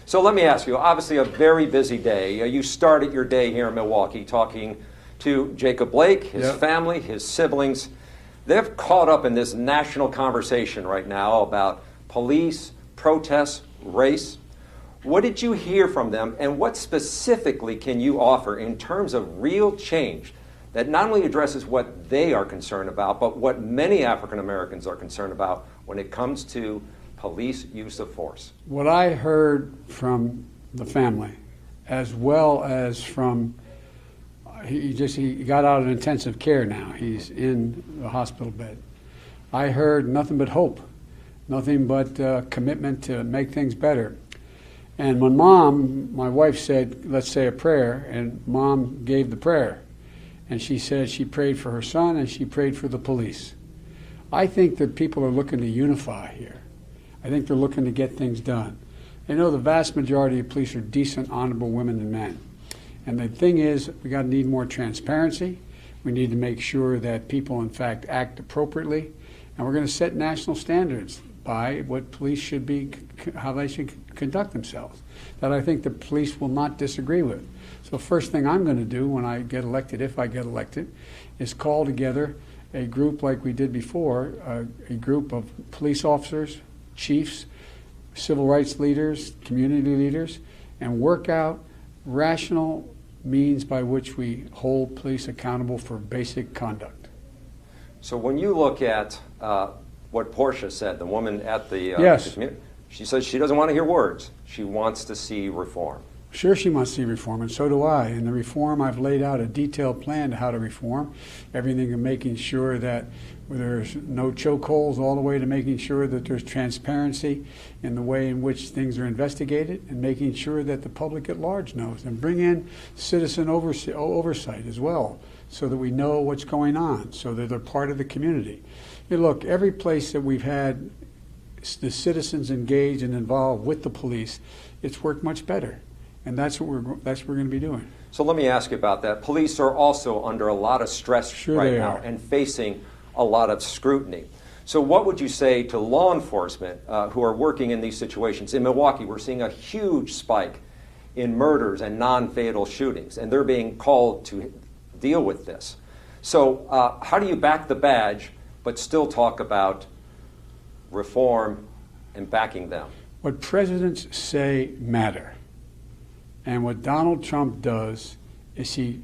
So let me ask you, obviously a very busy day. You started your day here in Milwaukee talking to Jacob Blake, his family, his siblings. They're caught up in this national conversation right now about police, protests, race. What did you hear from them, and what specifically can you offer in terms of real change that not only addresses what they are concerned about, but what many African Americans are concerned about when it comes to police use of force? What I heard from the family, as well as from, he got out of intensive care now. He's in the hospital bed. I heard nothing but hope, nothing but commitment to make things better. And when my wife said, let's say a prayer, and Mom gave the prayer. And she said she prayed for her son and she prayed for the police. I think that people are looking to unify here. I think they're looking to get things done. They know the vast majority of police are decent, honorable women and men. And the thing is, we got to need more transparency. We need to make sure that people, in fact, act appropriately. And we're going to set national standards by what police should be, how they should conduct themselves, that I think the police will not disagree with. So first thing I'm going to do when I get elected, if I get elected, is call together a group like we did before, a group of police officers, chiefs, civil rights leaders, community leaders, and work out rational means by which we hold police accountable for basic conduct. So when you look at what Portia said, the woman at the community, she says she doesn't want to hear words. She wants to see reform. Sure, she wants to see reform, and so do I. In the reform, I've laid out a detailed plan to how to reform, everything from making sure that there's no chokeholds all the way to making sure that there's transparency in the way in which things are investigated, and making sure that the public at large knows, and bring in citizen oversight as well, so that we know what's going on, so that they're part of the community. You look, every place that we've had the citizens engaged and involved with the police, it's worked much better. And that's what we're going to be doing. So let me ask you about that. Police are also under a lot of stress right now and facing a lot of scrutiny. So what would you say to law enforcement who are working in these situations? In Milwaukee, we're seeing a huge spike in murders and non-fatal shootings, and they're being called to deal with this. So how do you back the badge but still talk about reform and backing them? What presidents say matter. And what Donald Trump does is he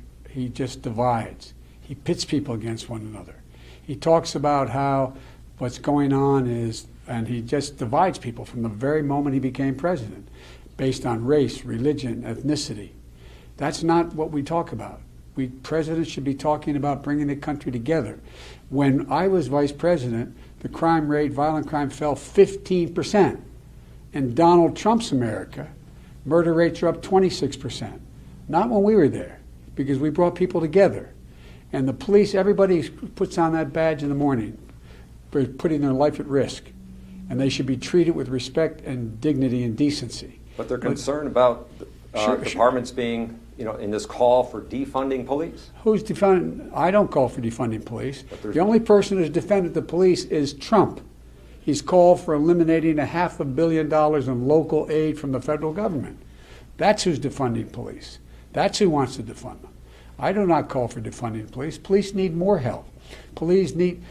just divides. He pits people against one another. He talks about how what's going on is, and he just divides people from the very moment he became president, based on race, religion, ethnicity. That's not what we talk about. Presidents should be talking about bringing the country together. When I was vice president, the crime rate, violent crime, fell 15%. In Donald Trump's America, murder rates are up 26%. Not when we were there, because we brought people together. And the police, everybody puts on that badge in the morning for putting their life at risk. And they should be treated with respect and dignity and decency. But they're concerned about departments being, in this call for defunding police? Who's defunding? I don't call for defunding police. The only person who's defended the police is Trump. He's called for eliminating $500 million in local aid from the federal government. That's who's defunding police. That's who wants to defund them. I do not call for defunding police. Police need more help. Police need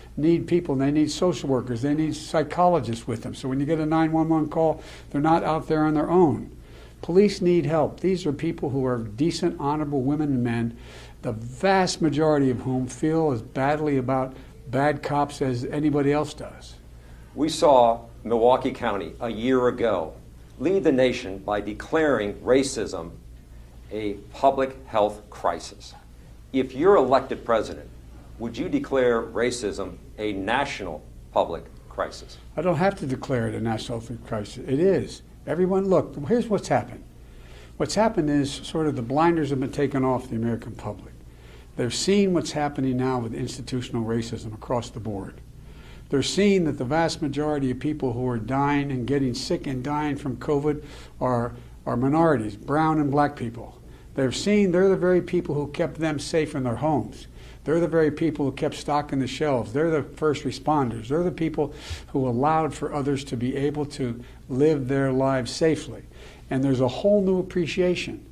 people, and they need social workers. They need psychologists with them. So when you get a 911 call, they're not out there on their own. Police need help. These are people who are decent, honorable women and men, the vast majority of whom feel as badly about bad cops as anybody else does. We saw Milwaukee County a year ago lead the nation by declaring racism a public health crisis. If you're elected president, would you declare racism a national public crisis? I don't have to declare it a national health crisis. It is. Everyone, look, here's what's happened. What's happened is sort of the blinders have been taken off the American public. They've seen what's happening now with institutional racism across the board. They're seeing that the vast majority of people who are dying and getting sick and dying from COVID are minorities, brown and black people. They're the very people who kept them safe in their homes. They're the very people who kept stocking the shelves. They're the first responders. They're the people who allowed for others to be able to live their lives safely. And there's a whole new appreciation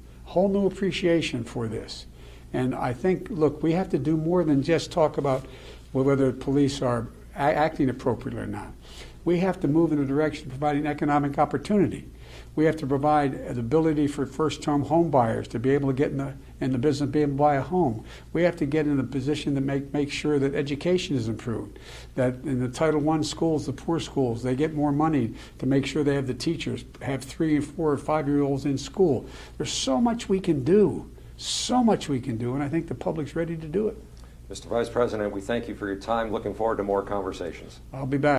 for this. And I think, look, we have to do more than just talk about whether police are acting appropriately or not. We have to move in the direction of providing economic opportunity. We have to provide the ability for first-time home buyers to be able to get in the business, be able to buy a home. We have to get in a position to make sure that education is improved, that in the Title I schools, the poor schools, they get more money to make sure they have the teachers, have 3 and 4 or 5-year-olds in school. There's so much we can do, and I think the public's ready to do it. Mr. Vice President, we thank you for your time. Looking forward to more conversations. I'll be back.